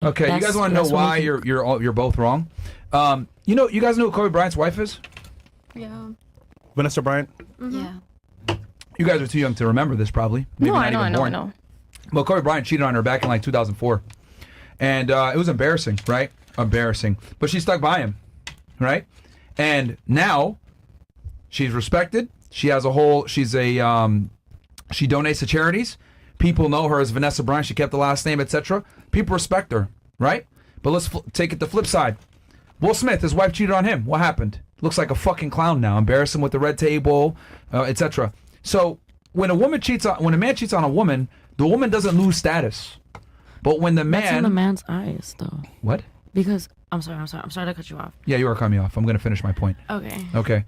Okay, you guys want to know why you're both wrong? You guys know who Kobe Bryant's wife is? Yeah. Vanessa Bryant? Yeah. You guys are too young to remember this, probably. Maybe No, not I even know. born. Well, Kobe Bryant cheated on her back in like 2004. And it was embarrassing, right? Embarrassing. But she stuck by him, right? And now she's respected. She has a whole, she donates to charities. People know her as Vanessa Bryant. She kept the last name, etc. People respect her, right? But let's take it the flip side. Will Smith, his wife cheated on him. What happened? Looks like a fucking clown now. Embarrass him with the red table, etc. So when a man cheats on a woman, the woman doesn't lose status. But when the man, that's in the man's eyes, though. What? Because I'm sorry to cut you off. Yeah, you are cutting me off. I'm gonna finish my point. Okay. Okay.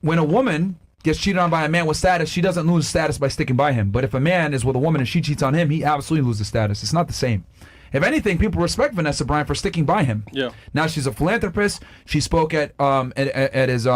When a woman gets cheated on by a man with status, she doesn't lose status by sticking by him. But if a man is with a woman and she cheats on him, he absolutely loses status. It's not the same. If anything, people respect Vanessa Bryant for sticking by him. Yeah. Now she's a philanthropist. She spoke at his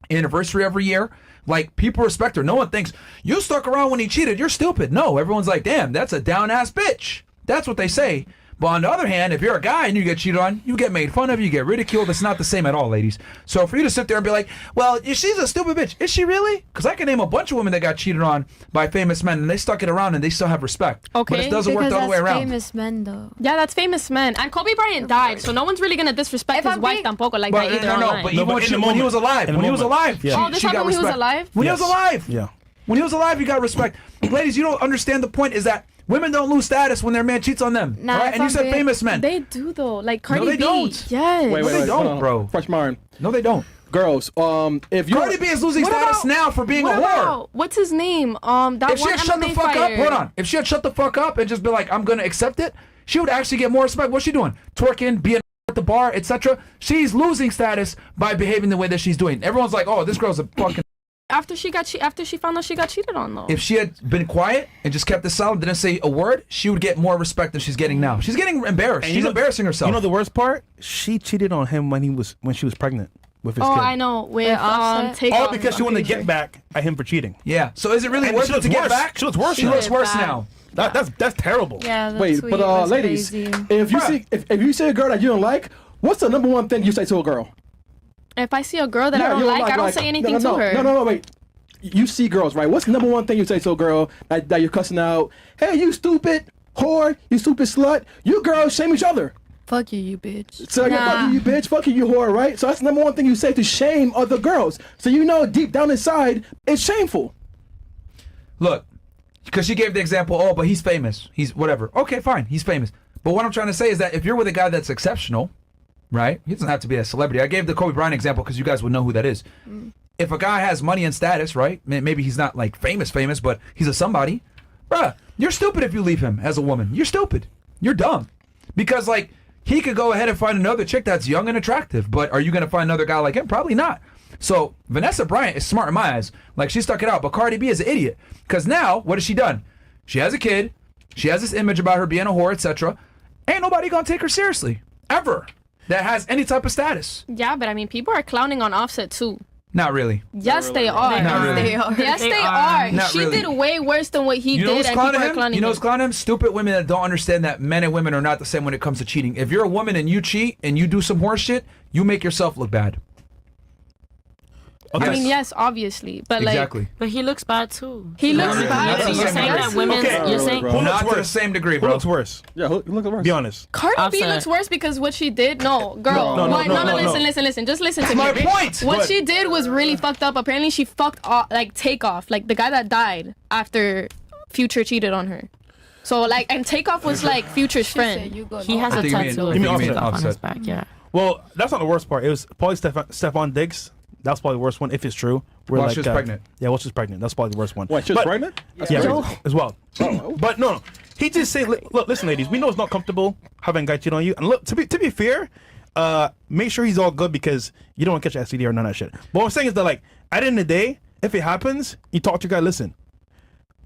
anniversary every year. Like, people respect her. No one thinks, you stuck around when he cheated, you're stupid. No, everyone's like, damn, that's a down-ass bitch. That's what they say. But on the other hand, if you're a guy and you get cheated on, you get made fun of, you get ridiculed. It's not the same at all, ladies. So for you to sit there and be like, well, she's a stupid bitch. Is she really? Because I can name a bunch of women that got cheated on by famous men, and they stuck it around and they still have respect. Okay. But it doesn't work the other way around. Famous men, though. Yeah, that's famous men. And Kobe Bryant died, so no one's really going to disrespect his wife tampoco like that either online. But even when he was alive. When he was alive. Oh, this happened when he was alive? When he was alive. Yeah. When he was alive, you got respect. Ladies, you don't understand the point is that women don't lose status when their man cheats on them. Nah, right? And you said famous men. They do, though. Like Cardi No, they B. don't. Yes. Wait, they don't, hold on. bro. Fresh Martin. No, they don't. Girls, if you Cardi B is losing status now for being a whore. What's his name? That If she had shut the fuck up, hold on. If she had shut the fuck up and just be like, I'm gonna accept it, she would actually get more respect. What's she doing? Twerking, being at the bar, etc. She's losing status by behaving the way that she's doing. Everyone's like, oh, this girl's a fucking. After she found out she got cheated on, though. If she had been quiet and just kept this silent, didn't say a word, she would get more respect than she's getting now. She's getting embarrassed. She's embarrassing herself. You know the worst part? She cheated on him when she was pregnant with his kid. Oh, I know. With all because she wanted to get back at him for cheating. Yeah. So is it really worth it to get back? She looks worse. She looks worse now. That's terrible. Yeah, the Wait, tweet but was ladies, crazy. if you see a girl that you don't like, what's the number one thing you say to a girl? If I see a girl that I don't like, I don't say anything to her. No, wait. You see girls, right? What's the number one thing you say to a girl that you're cussing out? Hey, you stupid whore, you stupid slut. You girls shame each other. Fuck you, you bitch. So fuck you, bitch. Fuck you, whore, right? So that's the number one thing you say to shame other girls. So you know deep down inside, it's shameful. Look, because she gave the example, oh, but he's famous. He's whatever. Okay, fine. He's famous. But what I'm trying to say is that if you're with a guy that's exceptional, right? He doesn't have to be a celebrity. I gave the Kobe Bryant example because you guys would know who that is. If a guy has money and status, right? Maybe he's not like famous, but he's a somebody. Bruh, you're stupid if you leave him as a woman. You're stupid. You're dumb. Because like, he could go ahead and find another chick that's young and attractive, but are you going to find another guy like him? Probably not. So Vanessa Bryant is smart in my eyes. Like, she stuck it out, but Cardi B is an idiot. Because now, what has she done? She has a kid. She has this image about her being a whore, etc. Ain't nobody going to take her seriously. Ever. That has any type of status. Yeah, but I mean, people are clowning on Offset too. Not really. Yes, they are. Not really. Yes, they are. Not She really. did way worse than what he did, and people are clowning You know what's him. clowning him? Stupid women that don't understand that men and women are not the same when it comes to cheating. If you're a woman and you cheat and you do some horse shit, you make yourself look bad. I mean, yes, obviously, but exactly. But he looks bad too. He looks So bad. you're saying that women. You're saying Not to the same degree, bro. Who looks worse? Yeah, who looks worse? Be honest. Cardi B Offset. looks worse because what she did. No, girl. No, Listen. Just listen to me. my point. What she did was really fucked up. Apparently, she fucked off, like Takeoff, like the guy that died after Future cheated on her. So like, and Takeoff was like Future's friend. he has I a think you mean- tattoo I of think you mean Takeoff on his Offset. back. Yeah. Well, that's not the worst part. It was probably Stephon Diggs. That's probably the worst one if it's true. While she was pregnant. Yeah, while she was pregnant. That's probably the worst one. Wait, she was pregnant? Yeah, as well. But no. He just said, look, listen, ladies, we know it's not comfortable having a guy cheat on you. And look, to be fair, make sure he's all good because you don't want to catch STD or none of that shit. But what I'm saying is that, like, at the end of the day, if it happens, you talk to your guy, listen.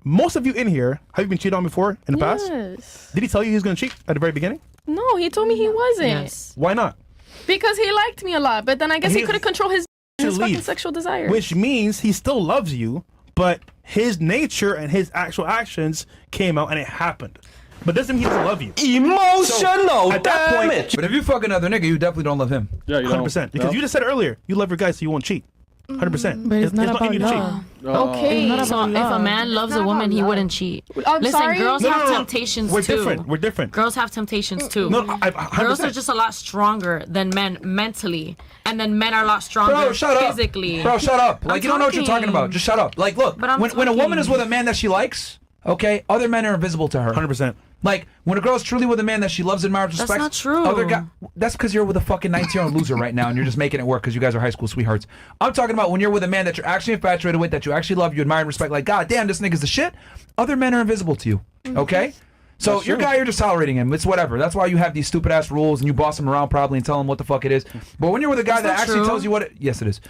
Most of you in here, have you been cheated on before in the past? Yes. Did he tell you he was going to cheat at the very beginning? No, he told me he wasn't. Yes. Why not? Because he liked me a lot, but then I guess he couldn't control his fucking leave. sexual desires. Which means he still loves you, but his nature and his actual actions came out and it happened. but doesn't mean he doesn't love you. Emotional At that point, damage. But if you fuck another nigga, you definitely don't love him. Yeah, you don't. 100%. Because No. you just said earlier, you love your guy so you won't cheat. 100%. But it's not about in you to cheat. love. Okay. It's not So about if a love. man loves a not woman, about he love. wouldn't cheat. I'm Listen, sorry? girls No, have no, no. temptations We're too. different. We're different. Girls have temptations too. No, 100%. Girls are just a lot stronger than men mentally, and then men are a lot stronger Bro, shut up. physically. Bro, shut up. Like, I'm you don't know what you're talking talking. about. Just shut up. Like, look, But I'm when a woman talking. is with a man that she likes, okay, other men are invisible to her. 100%. Like, when a girl is truly with a man that she loves and admires, That's respects, not true. Other guy, that's because you're with a fucking 19-year-old loser right now, and you're just making it work because you guys are high school sweethearts. I'm talking about when you're with a man that you're actually infatuated with, that you actually love, you admire and respect. Like, God damn, this nigga's the shit. Other men are invisible to you. Okay. So That's your true. guy, you're just tolerating him. It's whatever. That's why you have these stupid ass rules and you boss him around probably and tell him what the fuck it is. But when you're with a guy That's that not actually true. tells you what it, yes, it is.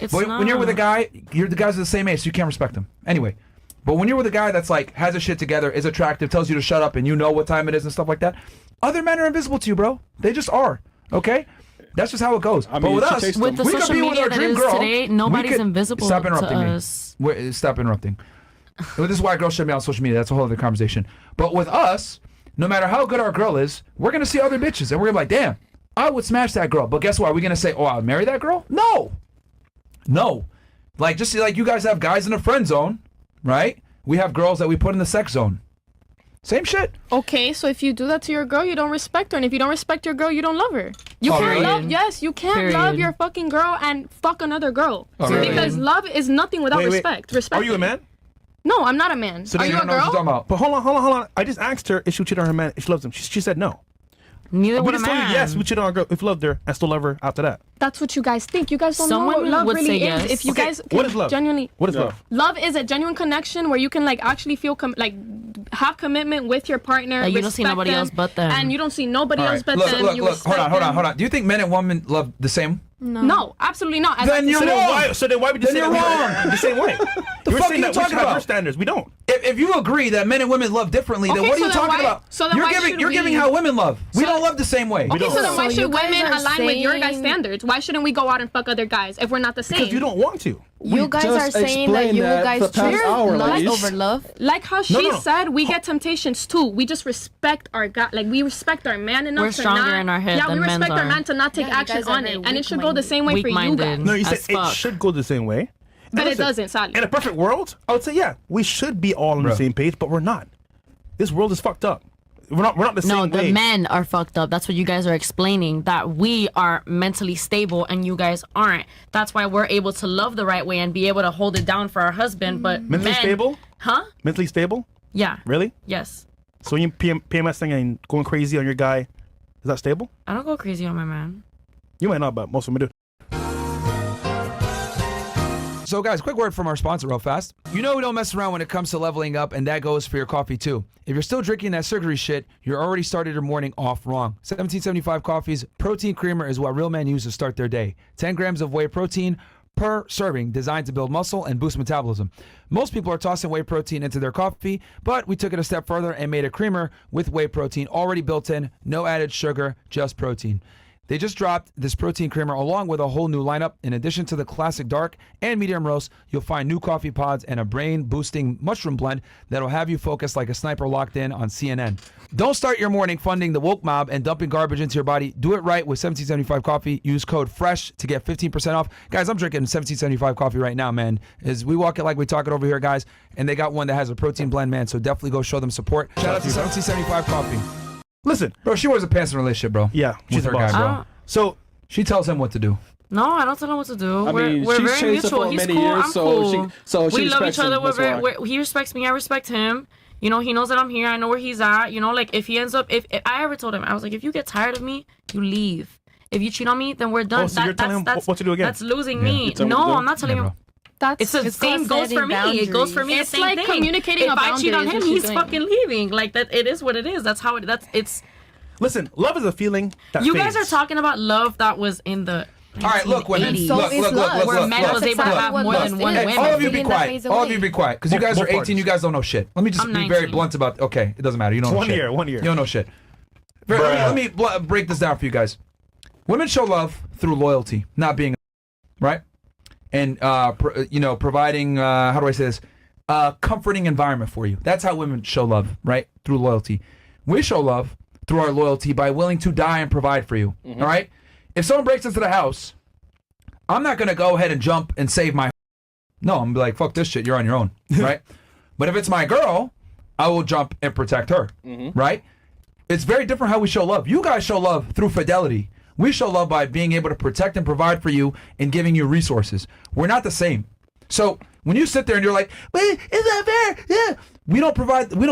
It's But not. when you're with a guy, the guys are the same age, so you can't respect him. Anyway, but when you're with a guy that's like has his shit together, is attractive, tells you to shut up, and you know what time it is and stuff like that, other men are invisible to you, bro. They just are. Okay, that's just how it goes. I but mean, with she us, tastes With the we could social be with media our that dream is girl. today, we nobody's could- invisible Stop to interrupting me. us. Stop interrupting. Well, this is why girls should be on social media. That's a whole other conversation. But with us, no matter how good our girl is, we're gonna see other bitches, and we're gonna be like, damn, I would smash that girl. But guess what? Are we gonna say, oh, I'll marry that girl? No. No. Like, just like you guys have guys in the friend zone, right? We have girls that we put in the sex zone. Same shit. Okay, so if you do that to your girl, you don't respect her, and if you don't respect your girl, you don't love her. You Oh, can't really? love. Yes, you can't love Period. your fucking girl and fuck another girl. Oh, really? Because love is nothing without Wait, wait. respect. Respect. Are you a man? No, I'm not a man. So Are then you I a don't know what you're talking girl? about. But hold on. I just asked her if she would cheat on her man if she loves him. She said no. Neither We would a just told you man. yes, we cheat on our girl if we loved her and still love her after that. That's what you guys think. You guys don't Some know what women love would really say is. yes. If you Okay, guys what can is love? genuinely, What is Yeah. love? love is a genuine connection where you can like actually feel like have commitment with your partner. Like, you don't see respect nobody them, else but them. and you don't see nobody All else right. but Look, them. look, You look. respect Hold on. them. Do you think men and women love the same? No, absolutely not. As Then I- you're So then wrong. why would you Then say you're that wrong. the same way? The You're fuck saying are you that we should talking have about? our standards. We don't. If you agree that men and women love differently, then Okay, what are so you then talking why- about? so then you're why giving should you're we- giving how women love. We So- don't love the same way. We Okay, don't. so then why So you should guys women are align with your guys' saying- standards? Why shouldn't we go out and fuck other guys if we're not the same? Because you don't want to. You guys just are saying that explained you that guys for the past choose hour, lust ladies. over love. Like how she no. said, we get temptations too. We just respect our guy. Like we respect our man enough We're to stronger not. in our head Yeah, we than men's respect our are. man to not take Yeah, you action guys are on very it, and it should go the weak-minded. same way for you Weak-minded. guys. No, you As said it fuck. should go the same way. But it Listen, doesn't, sadly. In a perfect world, I would say yeah, we should be all on Bro. the same page, but we're not. This world is fucked up. We're not the same No, way. the men are fucked up. That's what you guys are explaining. That we are mentally stable and you guys aren't. That's why we're able to love the right way and be able to hold it down for our husband. But Mentally men, stable? Huh? Mentally stable? Yeah. Really? Yes. So you PMSing and going crazy on your guy, is that stable? I don't go crazy on my man. You might not, but most of them do. So, guys, quick word from our sponsor real fast. You know we don't mess around when it comes to leveling up, and that goes for your coffee, too. If you're still drinking that sugary shit, you're already started your morning off wrong. 1775 Coffee's Protein Creamer is what real men use to start their day. 10 grams of whey protein per serving, designed to build muscle and boost metabolism. Most people are tossing whey protein into their coffee, but we took it a step further and made a creamer with whey protein already built in, no added sugar, just protein. They just dropped this protein creamer along with a whole new lineup. In addition to the classic dark and medium roast, you'll find new coffee pods and a brain-boosting mushroom blend that'll have you focused like a sniper locked in on CNN. Don't start your morning funding the woke mob and dumping garbage into your body. Do it right with 1775 Coffee. Use code FRESH to get 15% off. Guys, I'm drinking 1775 Coffee right now, man. As we walk it like we talk it over here, guys. And they got one that has a protein blend, man. So definitely go show them support. Shout out to 1775 Coffee. Listen, Bro, she wears the pants in a relationship, bro. yeah, With she's her a boss. guy, bro. I don't- So She tells him what to do. No, I don't tell him what to do. I mean, we're she's very chased her mutual. for He's many cool. years, I'm so cool. she we love respects each other. him, that's why. He respects me. I respect him. You know, he knows that I'm here. I know where he's at. You know, like if he ends up, if I ever told him, I was like, if you get tired of me, you leave. If you cheat on me, then we're done. Oh, so you're telling him that's what to do again? That's losing Yeah. me. You tell him No, what to do? I'm not telling Yeah, him. bro. That's It's the same goes for me. It goes for me. It's the same like thing. communicating If a I cheat on boundary him, is what he's she's doing. fucking leaving. Like that. It is what it is. That's how it. It's. listen, love is a feeling that You guys fades. are talking about love that was in the. All right, look, women. 1980s. So Look, is look, love. look, Where look, men look, was look, able to look, have look, more look. than one Hey, woman. all of you be Feeling that quiet. fades All of away. you be quiet. Because you guys Both are 18, parties. you guys don't know shit. Let me just I'm be very 19. blunt about Okay, it doesn't matter. You don't know 1 shit. year, 1 year. You don't know shit. Let me break this down for you guys. Women show love through loyalty, not being right? And, providing, how do I say this? Comforting environment for you. That's how women show love, right? Through loyalty. We show love through our loyalty by willing to die and provide for you. All right? If someone breaks into the house, I'm not going to go ahead and jump and save my. No, I'm going to be like, fuck this shit. You're on your own. Right? But if it's my girl, I will jump and protect her. Right? It's very different how we show love. You guys show love through fidelity. We show love by being able to protect and provide for you and giving you resources. We're not the same. So when you sit there and you're like, wait, is that fair? Yeah. We don't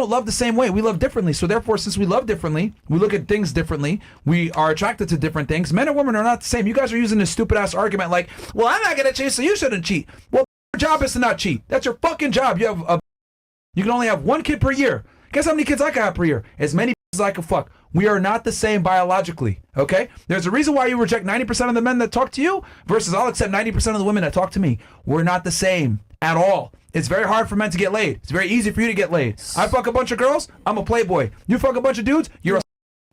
love the same way. We love differently. So therefore, since we love differently, we look at things differently. We are attracted to different things. Men and women are not the same. You guys are using this stupid ass argument like, well, I'm not going to cheat, so you shouldn't cheat. Well, your job is to not cheat. That's your fucking job. You can only have one kid per year. Guess how many kids I can have per year? As many as I can fuck. We are not the same biologically, okay? There's a reason why you reject 90% of the men that talk to you versus I'll accept 90% of the women that talk to me. We're not the same at all. It's very hard for men to get laid. It's very easy for you to get laid. I fuck a bunch of girls, I'm a playboy. You fuck a bunch of dudes, you're a.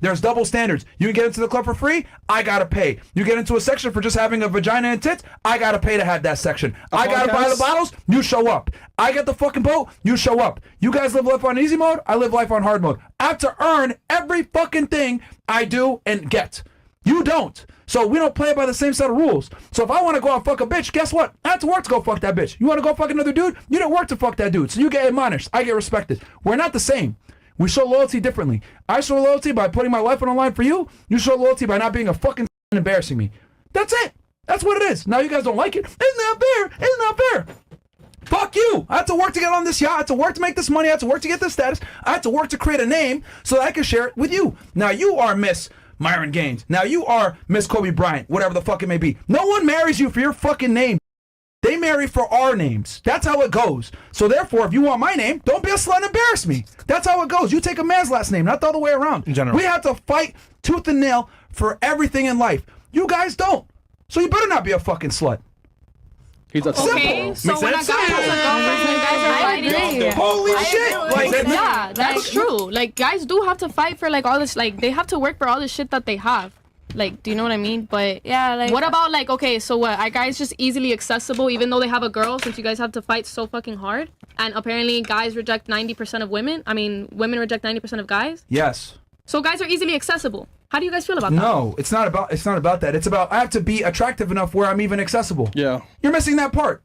There's double standards. You can get into the club for free, I gotta pay. You get into a section for just having a vagina and tits, I gotta pay to have that section. I gotta buy the bottles, you show up. I get the fucking boat, you show up. You guys live life on easy mode, I live life on hard mode. I have to earn every fucking thing I do and get. You don't. So we don't play by the same set of rules. So if I want to go out and fuck a bitch, guess what? I have to work to go fuck that bitch. You want to go fuck another dude? You didn't work to fuck that dude. So you get admonished. I get respected. We're not the same. We show loyalty differently. I show loyalty by putting my life on the line for you. You show loyalty by not being a fucking and embarrassing me. That's it. That's what it is. Now you guys don't like it. Isn't that fair? Isn't that fair? Fuck you. I had to work to get on this yacht. I had to work to make this money. I had to work to get this status. I had to work to create a name so that I can share it with you. Now you are Miss Myron Gaines. Now you are Miss Kobe Bryant, whatever the fuck it may be. No one marries you for your fucking name. They marry for our names. That's how it goes. So therefore, if you want my name, don't be a slut and embarrass me. That's how it goes. You take a man's last name, not the other way around. In general. We have to fight tooth and nail for everything in life. You guys don't. So you better not be a fucking slut. He's a Okay, so Makes when a sense? guy has a girlfriend, you guys are fighting. Holy shit! Like, Yeah, that's true. Like, guys do have to fight for, like, all this, like, they have to work for all the shit that they have. Like, do you know what I mean? But Yeah, like what about, like, okay, so what? Are guys just easily accessible even though they have a girl, since you guys have to fight so fucking hard? And apparently guys reject 90% of women. I mean, women reject 90% of guys. yes. So guys are easily accessible. How do you guys feel about that? No, it's not about that. It's about I have to be attractive enough where I'm even accessible. Yeah. You're missing that part.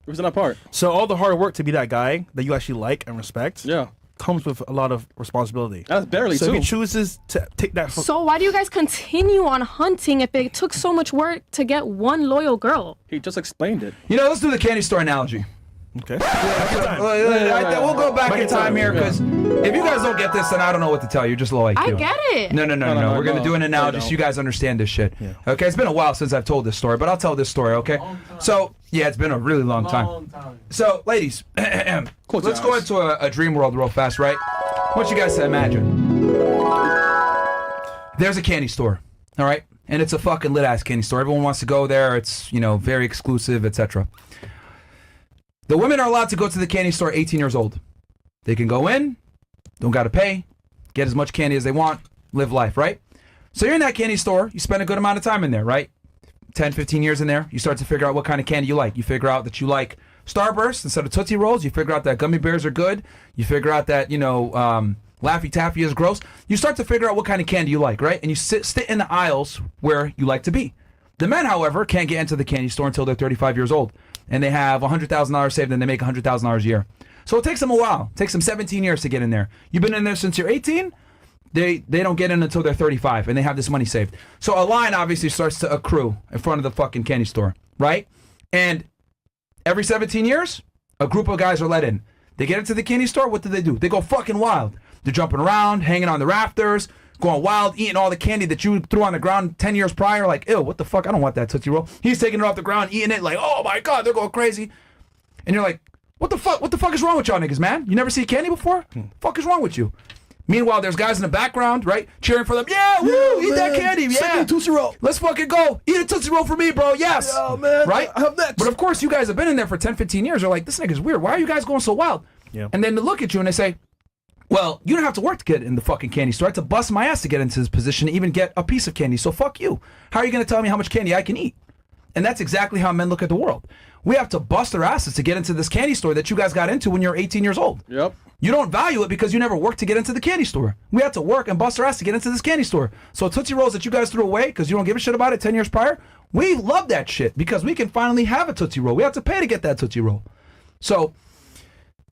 Where's that part? So all the hard work to be that guy that you actually like and respect Yeah. comes with a lot of responsibility. That's barely So too. if he chooses to take that So why do you guys continue on hunting if it took so much work to get one loyal girl? He just explained it. You know, let's do the candy store analogy. Okay. We'll go back in time here because if you guys don't get this, then I don't know what to tell you. You're just low IQ. I get it. No. no, We're gonna no, do an I analogy so don't. you guys understand this shit. Yeah. Okay, it's been a while since I've told this story, but I'll tell this story. Okay. So yeah, it's been a really long time. So ladies, Close let's your go eyes. into a dream world real fast, right? I want you guys to imagine. There's a candy store, all right, and it's a fucking lit ass candy store. Everyone wants to go there. It's very exclusive, etc. The women are allowed to go to the candy store 18 years old. They can go in, don't got to pay, get as much candy as they want, live life, right? So you're in that candy store, you spend a good amount of time in there, right? 10, 15 years in there, you start to figure out what kind of candy you like. You figure out that you like Starburst instead of Tootsie Rolls. You figure out that gummy bears are good. You figure out that, Laffy Taffy is gross. You start to figure out what kind of candy you like, right? And you sit in the aisles where you like to be. The men, however, can't get into the candy store until they're 35 years old. And they have $100,000 saved and they make $100,000 a year. So it takes them a while. It takes them 17 years to get in there. You've been in there since you're 18. They don't get in until they're 35 and they have this money saved. So a line obviously starts to accrue in front of the fucking candy store, right? And every 17 years, a group of guys are let in. They get into the candy store, what do? They go fucking wild. They're jumping around, hanging on the rafters, going wild, eating all the candy that you threw on the ground 10 years prior. Like, ew, what the fuck? I don't want that Tootsie Roll. He's taking it off the ground, eating it like, oh my God, they're going crazy. And you're like, what the fuck? What the fuck is wrong with y'all niggas, man? You never see candy before? Fuck is wrong with you? Meanwhile, there's guys in the background, right? Cheering for them. Yeah, woo, eat that candy. Yeah. Tootsie Roll. Let's fucking go. Eat a Tootsie Roll for me, bro. Yes. Oh, man. Right? I'm next. But of course, you guys have been in there for 10, 15 years. You're like, this nigga's weird. Why are you guys going so wild? Yeah. And then they look at you and they say, well, you don't have to work to get in the fucking candy store. I had to bust my ass to get into this position to even get a piece of candy. So fuck you. How are you going to tell me how much candy I can eat? And that's exactly how men look at the world. We have to bust our asses to get into this candy store that you guys got into when you were 18 years old. Yep. You don't value it because you never worked to get into the candy store. We had to work and bust our ass to get into this candy store. So Tootsie Rolls that you guys threw away because you don't give a shit about it 10 years prior, we love that shit because we can finally have a Tootsie Roll. We have to pay to get that Tootsie Roll. So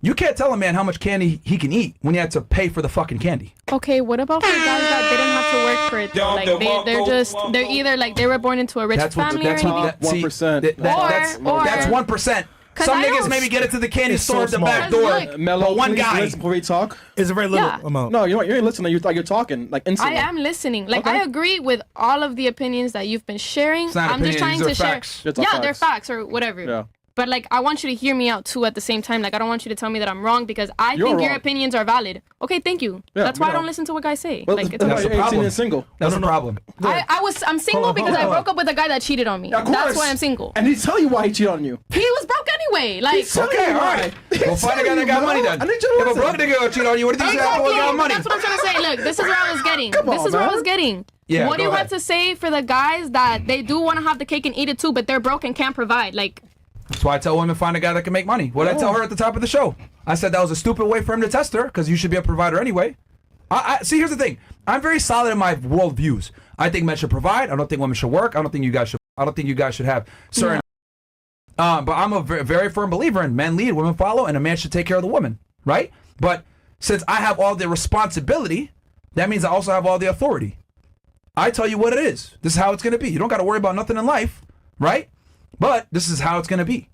you can't tell a man how much candy he can eat when you have to pay for the fucking candy. Okay, what about for guys that didn't have to work for it? Though? Like they're either like they were born into a rich family or anything. 1%. That's 1%. Some niggas maybe get into the candy store at the back door, Mellow, but one please guy. listen before we talk. It's a very little Yeah. amount. No, you ain't listening. You're talking like instantly. I am listening. Like Okay. I agree with all of the opinions that you've been sharing. It's not I'm just trying opinions, to these are share. facts. It's all Yeah, they're facts. facts or whatever. Yeah. But like I want you to hear me out too at the same time. Like I don't want you to tell me that I'm wrong because I You're think your wrong. opinions are valid. Okay, thank you. Yeah, That's why I yeah. don't listen to what guys say. Well, Like it's that's why the you're 18 problem. and single. That's the problem. I'm single because I broke up with a guy that cheated on me. Of That's course. why I'm single. And he tell you why he cheated on you. He was broke anyway. Like Okay, all right. Well, find a guy that got money then. I need you to If a listen. broke nigga gonna cheat on you, what do you think you Exactly. got money? That's what I'm trying to say. Look, this is where I was getting. Come This on, is where I man. was getting. Yeah, what do go you ahead. have to say for the guys that they do want to have the cake and eat it too, but they're broke and can't provide? Like, That's why I tell women find a guy that can make money. What did I tell her at the top of the show? I said that was a stupid way for him to test her because you should be a provider anyway. I see. Here's the thing. I'm very solid in my world views. I think men should provide. I don't think women should work. I don't think you guys should have certain. But I'm a very firm believer in men lead, women follow, and a man should take care of the woman, right? But since I have all the responsibility, that means I also have all the authority. I tell you what it is. This is how it's gonna be. You don't got to worry about nothing in life, right? But this is how it's gonna be.